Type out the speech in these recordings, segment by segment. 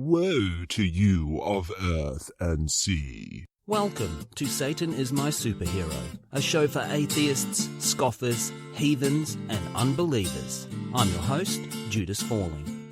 Woe to you of earth and sea. Welcome to Satan is My Superhero, a show for atheists, scoffers, heathens, and unbelievers. I'm your host, Judas Falling.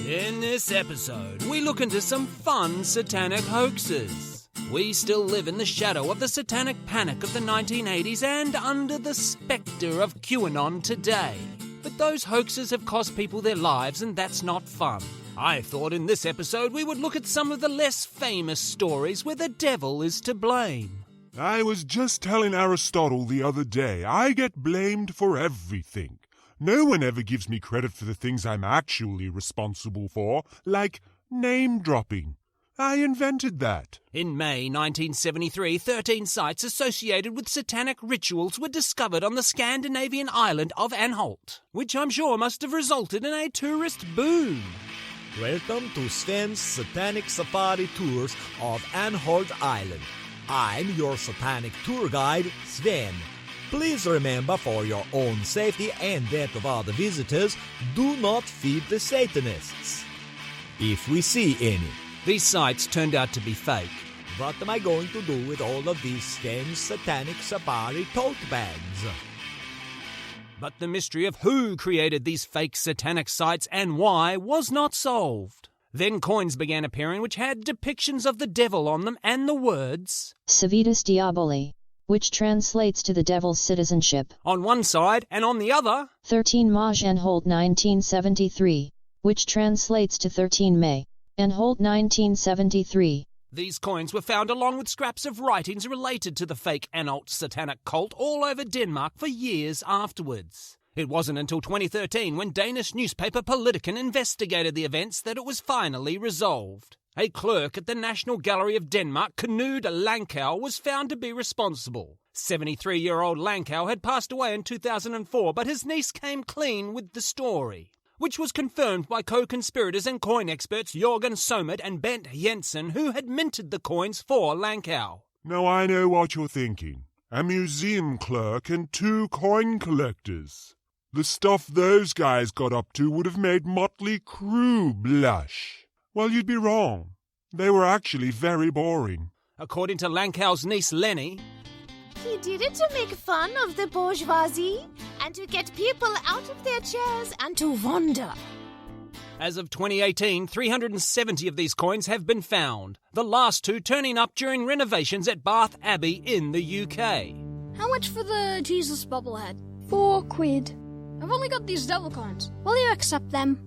In this episode, we look into some fun satanic hoaxes. We still live in the shadow of the satanic panic of the 1980s and under the spectre of Qanon today. But those hoaxes have cost people their lives, and that's not fun. I thought in this episode we would look at some of the less famous stories where the devil is to blame. I was just telling Aristotle the other day, I get blamed for everything. No one ever gives me credit for the things I'm actually responsible for, like name-dropping. I invented that. In May 1973, 13 sites associated with satanic rituals were discovered on the Scandinavian island of Anholt, which I'm sure must have resulted in a tourist boom. Welcome to Sven's Satanic Safari Tours of Anholt Island. I'm your satanic tour guide, Sven. Please remember, for your own safety and that of other visitors, do not feed the Satanists, if we see any. These sites turned out to be fake. What am I going to do with all of these Sven's Satanic Safari tote bags? But the mystery of who created these fake satanic sites and why was not solved. Then coins began appearing which had depictions of the devil on them and the words Civitas Diaboli, which translates to the devil's citizenship, on one side, and on the other 13 Maj Anholt 1973, which translates to 13 May, Anholt 1973. These coins were found along with scraps of writings related to the fake Anholt satanic cult all over Denmark for years afterwards. It wasn't until 2013 when Danish newspaper Politiken investigated the events that it was finally resolved. A clerk at the National Gallery of Denmark, Knud Langkow, was found to be responsible. 73-year-old Langkow had passed away in 2004, but his niece came clean with the story, which was confirmed by co-conspirators and coin experts Jørgen, Sømod and Jensen, who had minted the coins for Langkow. Now I know what you're thinking. A museum clerk and 2 coin collectors. The stuff those guys got up to would have made Motley Crue blush. Well, you'd be wrong. They were actually very boring. According to Langkow's niece Lenny, he did it to make fun of the bourgeoisie and to get people out of their chairs and to wander. As of 2018, 370 of these coins have been found, the last 2 turning up during renovations at Bath Abbey in the UK. How much for the Jesus bobblehead? £4. I've only got these devil coins. Will you accept them?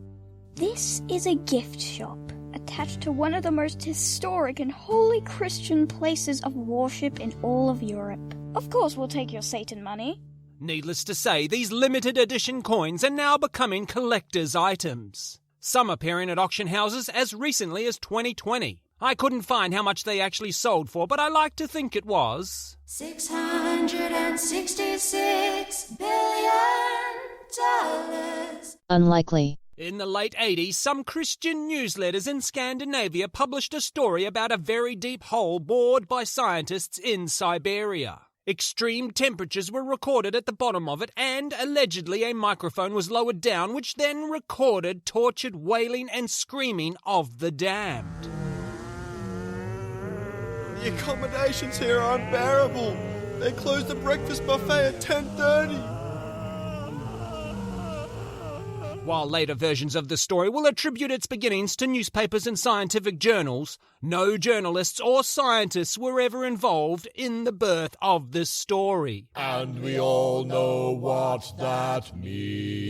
This is a gift shop attached to one of the most historic and holy Christian places of worship in all of Europe. Of course we'll take your Satan money. Needless to say, these limited edition coins are now becoming collector's items. Some appearing at auction houses as recently as 2020. I couldn't find how much they actually sold for, but I like to think it was $666 billion. Unlikely. In the late 80s, some Christian newsletters in Scandinavia published a story about a very deep hole bored by scientists in Siberia. Extreme temperatures were recorded at the bottom of it, and allegedly a microphone was lowered down, which then recorded tortured wailing and screaming of the damned. The accommodations here are unbearable. They close the breakfast buffet at 10:30. While later versions of the story will attribute its beginnings to newspapers and scientific journals, no journalists or scientists were ever involved in the birth of this story. And we all know what that means.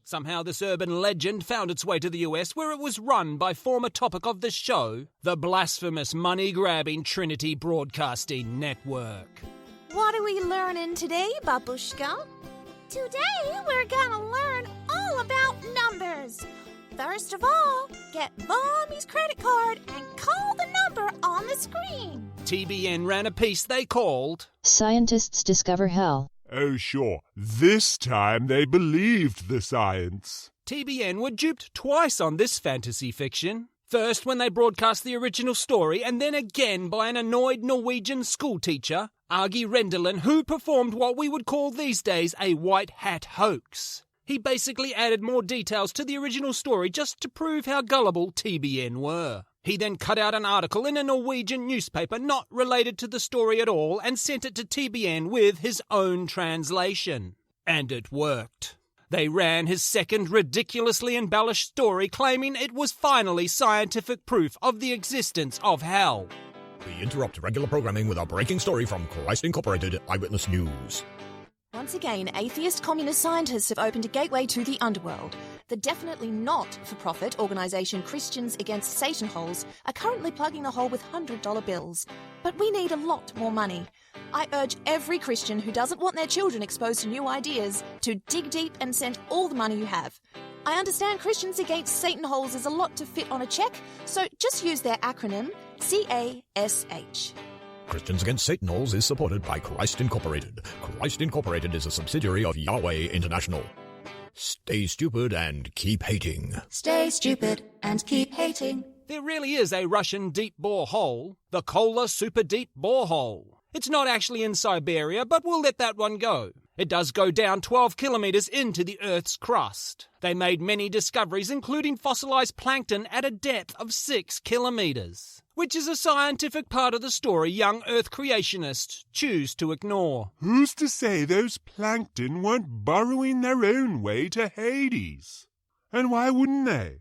Somehow this urban legend found its way to the US, where it was run by former topic of the show, the blasphemous money-grabbing Trinity Broadcasting Network. What are we learning today, Babushka? Today, we're gonna learn all about numbers. First of all, get Mommy's credit card and call the number on the screen. TBN ran a piece they called Scientists Discover Hell. Oh, sure. This time they believed the science. TBN were duped twice on this fantasy fiction. First when they broadcast the original story, and then again by an annoyed Norwegian schoolteacher, Åge Rendalen, who performed what we would call these days a White Hat Hoax. He basically added more details to the original story just to prove how gullible TBN were. He then cut out an article in a Norwegian newspaper not related to the story at all and sent it to TBN with his own translation. And it worked. They ran his second ridiculously embellished story, claiming it was finally scientific proof of the existence of hell. We interrupt regular programming with a breaking story from Christ Incorporated Eyewitness News. Once again, atheist communist scientists have opened a gateway to the underworld. The definitely not-for-profit organisation Christians Against Satan Holes are currently plugging the hole with $100 bills. But we need a lot more money. I urge every Christian who doesn't want their children exposed to new ideas to dig deep and send all the money you have. I understand Christians Against Satan Holes is a lot to fit on a cheque, so just use their acronym, CASH. Christians Against Satan Holes is supported by Christ Incorporated. Christ Incorporated is a subsidiary of Yahweh International. Stay stupid and keep hating. Stay stupid and keep hating. There really is a Russian deep-bore hole, the Kola Super Deep Borehole. It's not actually in Siberia, but we'll let that one go. It does go down 12 kilometres into the Earth's crust. They made many discoveries, including fossilised plankton at a depth of 6 kilometres, which is a scientific part of the story young Earth creationists choose to ignore. Who's to say those plankton weren't burrowing their own way to Hades? And why wouldn't they?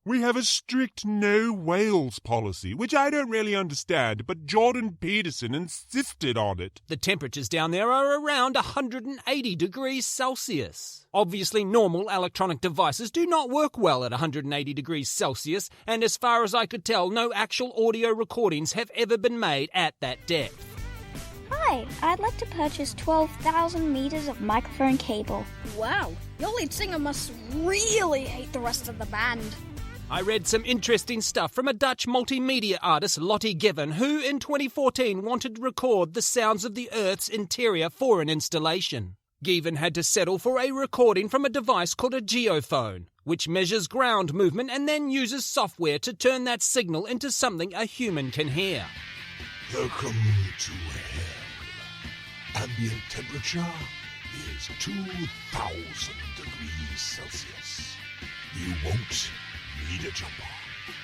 We have a strict no whales policy, which I don't really understand, but Jordan Peterson insisted on it. The temperatures down there are around 180 degrees Celsius. Obviously, normal electronic devices do not work well at 180 degrees Celsius, and as far as I could tell, no actual audio recordings have ever been made at that depth. Hi, I'd like to purchase 12,000 meters of microphone cable. Wow, your lead singer must really hate the rest of the band. I read some interesting stuff from a Dutch multimedia artist, Lottie Given, who in 2014 wanted to record the sounds of the Earth's interior for an installation. Given had to settle for a recording from a device called a geophone, which measures ground movement and then uses software to turn that signal into something a human can hear. Welcome to hell. Ambient temperature is 2,000 degrees Celsius. You won't need a jumper.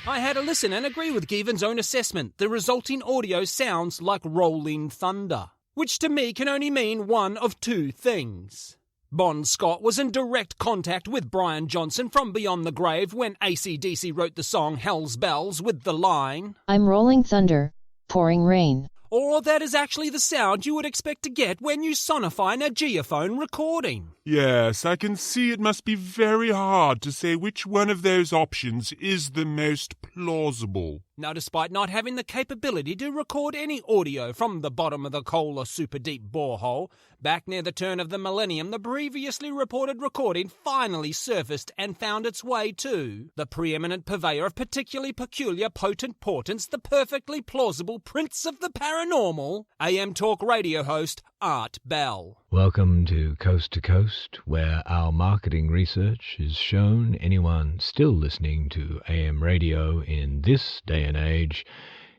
I had a listen and agree with Given's own assessment. The resulting audio sounds like rolling thunder, which to me can only mean one of two things. Bon Scott was in direct contact with Brian Johnson from Beyond the Grave when AC/DC wrote the song Hell's Bells with the line, "I'm rolling thunder, pouring rain." Or that is actually the sound you would expect to get when you sonify a geophone recording. Yes, I can see it must be very hard to say which one of those options is the most plausible. Now, despite not having the capability to record any audio from the bottom of the Kola Super Deep Borehole, back near the turn of the millennium, the previously reported recording finally surfaced and found its way to the preeminent purveyor of particularly peculiar potent portents, the perfectly plausible prince of the paranormal, AM Talk radio host Art Bell. Welcome to Coast, where our marketing research has shown anyone still listening to AM radio in this day and age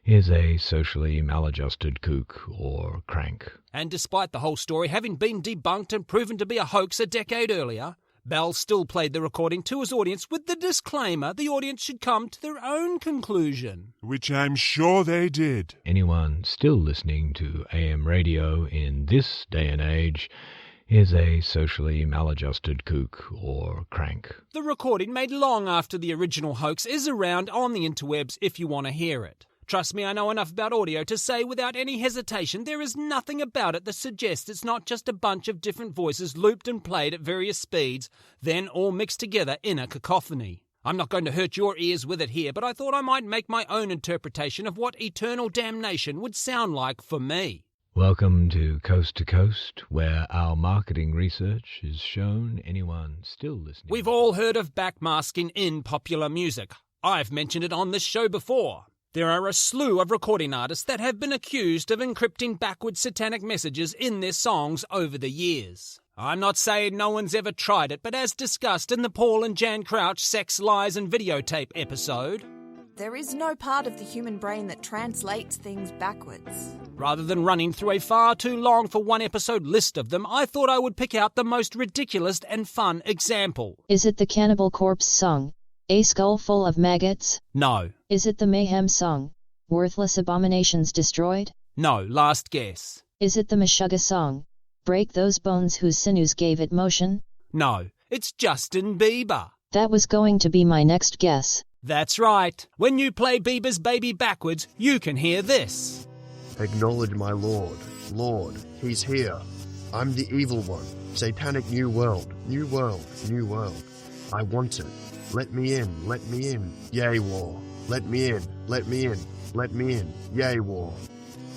is a socially maladjusted kook or crank. And despite the whole story having been debunked and proven to be a hoax a decade earlier, Bell still played the recording to his audience with the disclaimer the audience should come to their own conclusion. Which I'm sure they did. Anyone still listening to AM radio in this day and age is a socially maladjusted kook or crank. The recording, made long after the original hoax, is around on the interwebs if you want to hear it. Trust me, I know enough about audio to say without any hesitation there is nothing about it that suggests it's not just a bunch of different voices looped and played at various speeds, then all mixed together in a cacophony. I'm not going to hurt your ears with it here, but I thought I might make my own interpretation of what eternal damnation would sound like for me. Welcome to Coast, where our marketing research has shown anyone still listening. We've all heard of backmasking in popular music. I've mentioned it on this show before. There are a slew of recording artists that have been accused of encrypting backward satanic messages in their songs over the years. I'm not saying no one's ever tried it, but as discussed in the Paul and Jan Crouch Sex, Lies and Videotape episode, There is no part of the human brain that translates things backwards. Rather than running through a far too long for one episode list of them, I thought I would pick out the most ridiculous and fun example. Is it the Cannibal Corpse song, A Skull Full of Maggots? No. Is it the Mayhem song, Worthless Abominations Destroyed? No, last guess. Is it the Meshuggah song, Break Those Bones Whose Sinews Gave It Motion? No, it's Justin Bieber. That was going to be my next guess. That's right. When you play Bieber's Baby backwards, you can hear this. Acknowledge my Lord. Lord, he's here. I'm the evil one. Satanic new world. New world. New world. I want it. Let me in. Let me in. Yay, war. Let me in. Let me in. Let me in. Yay, war.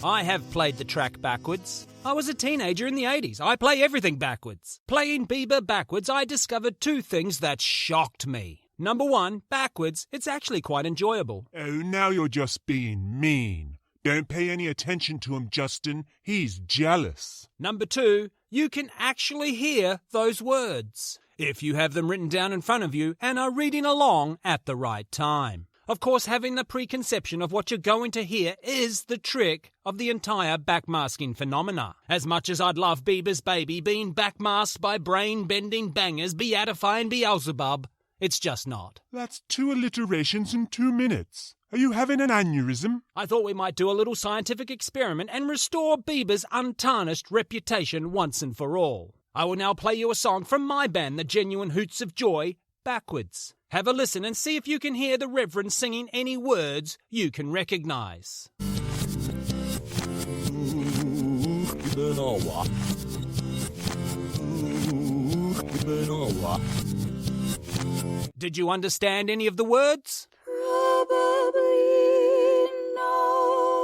I have played the track backwards. I was a teenager in the 80s. I play everything backwards. Playing Bieber backwards, I discovered two things that shocked me. Number one, backwards, it's actually quite enjoyable. Oh, now you're just being mean. Don't pay any attention to him, Justin. He's jealous. Number two, you can actually hear those words if you have them written down in front of you and are reading along at the right time. Of course, having the preconception of what you're going to hear is the trick of the entire backmasking phenomena. As much as I'd love Bieber's Baby being backmasked by brain-bending bangers beatifying Beelzebub, it's just not. That's 2 alliterations in 2 minutes. Are you having an aneurysm? I thought we might do a little scientific experiment and restore Bieber's untarnished reputation once and for all. I will now play you a song from my band, The Genuine Hoots of Joy, backwards. Have a listen and see if you can hear the Reverend singing any words you can recognise. Did you understand any of the words? Probably not.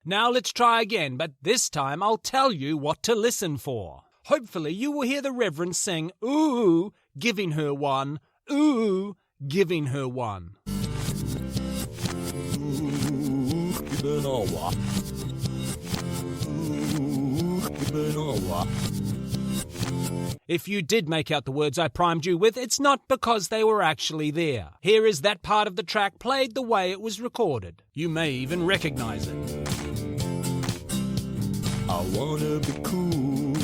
Now let's try again, but this time I'll tell you what to listen for. Hopefully you will hear the Reverend sing, ooh, giving her one, ooh, giving her one. If you did make out the words I primed you with, it's not because they were actually there. Here is that part of the track played the way it was recorded. You may even recognise it. I wanna be cool.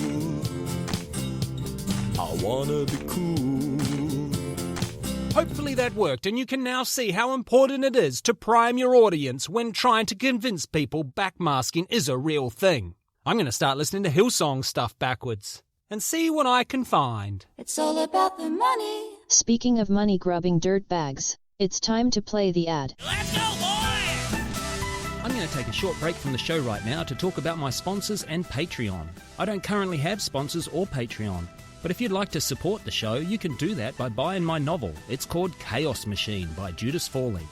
I wanna be cool. Hopefully that worked, and you can now see how important it is to prime your audience when trying to convince people backmasking is a real thing. I'm going to start listening to Hillsong stuff backwards and see what I can find. It's all about the money. Speaking of money-grubbing dirtbags, it's time to play the ad. Let's go, boy! I'm going to take a short break from the show right now to talk about my sponsors and Patreon. I don't currently have sponsors or Patreon, but if you'd like to support the show, you can do that by buying my novel. It's called Chaos Machine by Judas Fawley.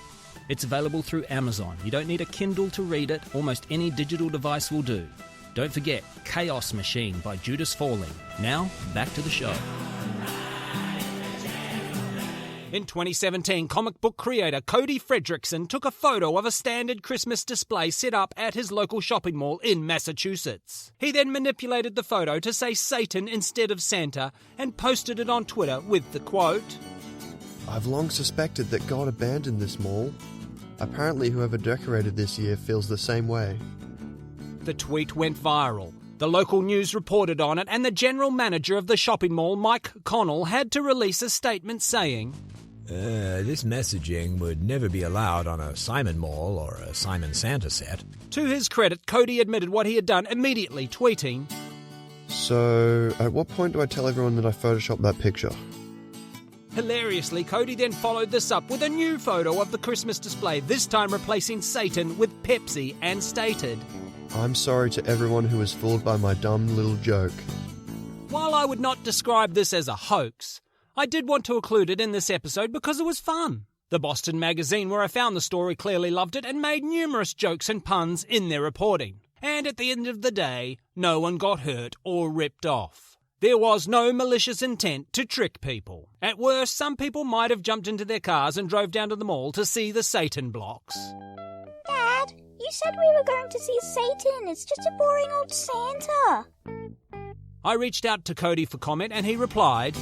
It's available through Amazon. You don't need a Kindle to read it. Almost any digital device will do. Don't forget, Chaos Machine by Judas Fawley. Now, back to the show. In 2017, comic book creator Cody Fredrickson took a photo of a standard Christmas display set up at his local shopping mall in Massachusetts. He then manipulated the photo to say Satan instead of Santa and posted it on Twitter with the quote, I've long suspected that God abandoned this mall. Apparently whoever decorated this year feels the same way. The tweet went viral. The local news reported on it, and the general manager of the shopping mall, Mike Connell, had to release a statement saying, This messaging would never be allowed on a Simon Mall or a Simon Santa set. To his credit, Cody admitted what he had done immediately, tweeting, So, at what point do I tell everyone that I photoshopped that picture? Hilariously, Cody then followed this up with a new photo of the Christmas display, this time replacing Satan with Pepsi, and stated, I'm sorry to everyone who was fooled by my dumb little joke. While I would not describe this as a hoax, I did want to include it in this episode because it was fun. The Boston Magazine, where I found the story, clearly loved it and made numerous jokes and puns in their reporting. And at the end of the day, no one got hurt or ripped off. There was no malicious intent to trick people. At worst, some people might have jumped into their cars and drove down to the mall to see the Satan blocks. Dad, you said we were going to see Satan. It's just a boring old Santa. I reached out to Cody for comment and he replied,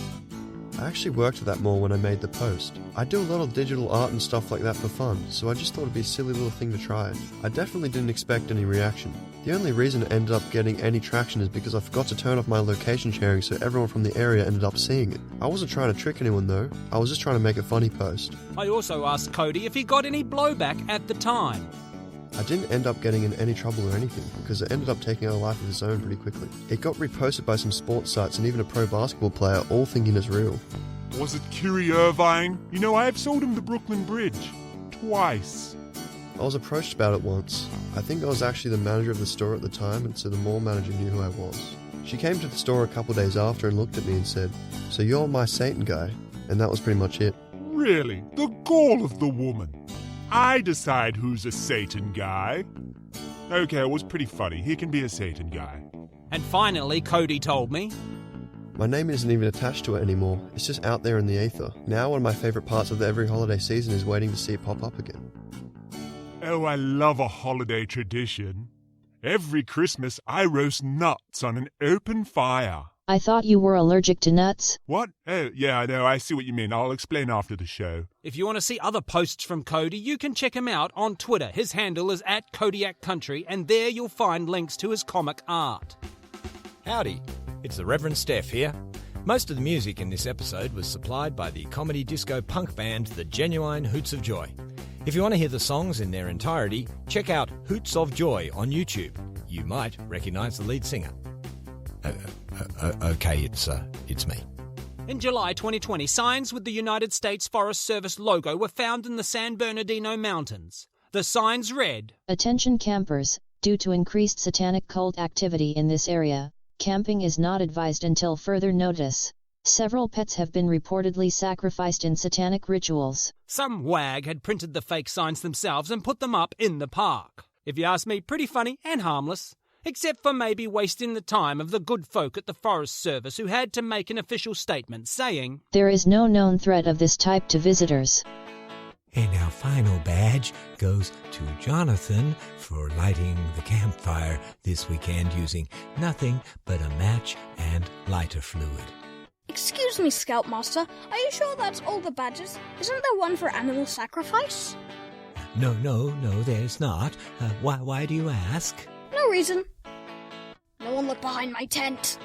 I actually worked at that more when I made the post. I do a lot of digital art and stuff like that for fun, so I just thought it'd be a silly little thing to try. I definitely didn't expect any reaction. The only reason it ended up getting any traction is because I forgot to turn off my location sharing so everyone from the area ended up seeing it. I wasn't trying to trick anyone though, I was just trying to make a funny post. I also asked Cody if he got any blowback at the time. I didn't end up getting in any trouble or anything, because it ended up taking a life of its own pretty quickly. It got reposted by some sports sites and even a pro basketball player, all thinking it's real. Was it Kyrie Irvine? You know, I have sold him the Brooklyn Bridge. Twice. I was approached about it once. I think I was actually the manager of the store at the time, and so the mall manager knew who I was. She came to the store a couple days after and looked at me and said, "So you're my Satan guy?" And that was pretty much it. Really? The gall of the woman. I decide who's a Satan guy. Okay, it was pretty funny. He can be a Satan guy. And finally, Cody told me, my name isn't even attached to it anymore. It's just out there in the ether. Now one of my favourite parts of every holiday season is waiting to see it pop up again. Oh, I love a holiday tradition. Every Christmas, I roast nuts on an open fire. I thought you were allergic to nuts. What? Oh, yeah, I know. I see what you mean. I'll explain after the show. If you want to see other posts from Cody, you can check him out on Twitter. His handle is @KodiakCountry, and there you'll find links to his comic art. Howdy, it's the Reverend Steph here. Most of the music in this episode was supplied by the comedy disco punk band The Genuine Hoots of Joy. If you want to hear the songs in their entirety, check out Hoots of Joy on YouTube. You might recognise the lead singer. Okay, it's me. In July 2020, signs with the United States Forest Service logo were found in the San Bernardino Mountains. The signs read, "Attention campers, due to increased satanic cult activity in this area, camping is not advised until further notice. Several pets have been reportedly sacrificed in satanic rituals." Some wag had printed the fake signs themselves and put them up in the park. If you ask me, pretty funny and harmless. Except for maybe wasting the time of the good folk at the Forest Service who had to make an official statement saying, "There is no known threat of this type to visitors." And our final badge goes to Jonathan for lighting the campfire this weekend using nothing but a match and lighter fluid. Excuse me, Scoutmaster, are you sure that's all the badges? Isn't there one for animal sacrifice? No, there's not. Why do you ask? No reason. No one look behind my tent.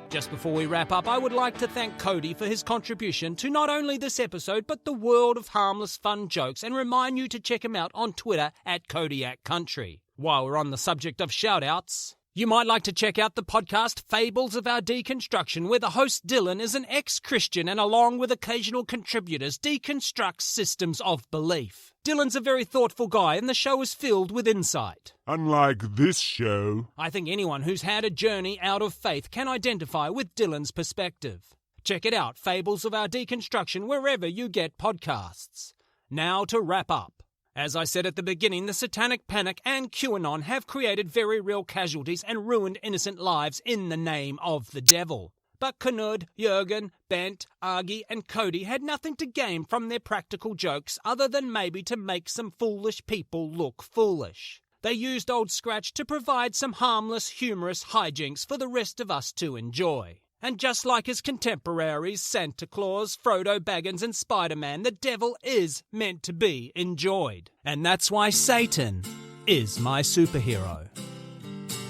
Just before we wrap up, I would like to thank Cody for his contribution to not only this episode, but the world of harmless fun jokes, and remind you to check him out on Twitter @KodiakCountry. While we're on the subject of shout-outs, you might like to check out the podcast Fables of Our Deconstruction, where the host Dylan is an ex-Christian and along with occasional contributors deconstructs systems of belief. Dylan's a very thoughtful guy and the show is filled with insight. Unlike this show. I think anyone who's had a journey out of faith can identify with Dylan's perspective. Check it out, Fables of Our Deconstruction, wherever you get podcasts. Now to wrap up. As I said at the beginning, the Satanic Panic and Qanon have created very real casualties and ruined innocent lives in the name of the devil. But Knud, Jørgen, Bent, Åge and Cody had nothing to gain from their practical jokes other than maybe to make some foolish people look foolish. They used Old Scratch to provide some harmless, humorous hijinks for the rest of us to enjoy. And just like his contemporaries, Santa Claus, Frodo Baggins and Spider-Man, the devil is meant to be enjoyed. And that's why Satan is my superhero.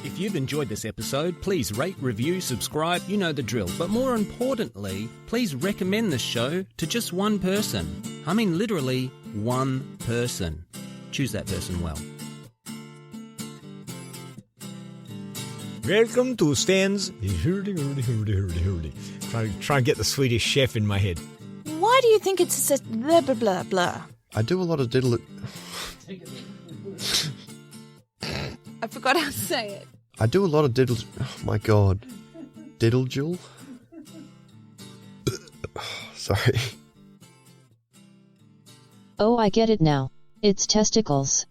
If you've enjoyed this episode, please rate, review, subscribe, you know the drill. But more importantly, please recommend this show to just one person. I mean literally one person. Choose that person well. Welcome to Stan's Try and get the Swedish chef in my head. Why do you think it's a blah blah blah blah? I do a lot of diddle... I forgot how to say it. I do a lot of diddle... Oh my god. Diddle-jule? Sorry. Oh, I get it now. It's testicles.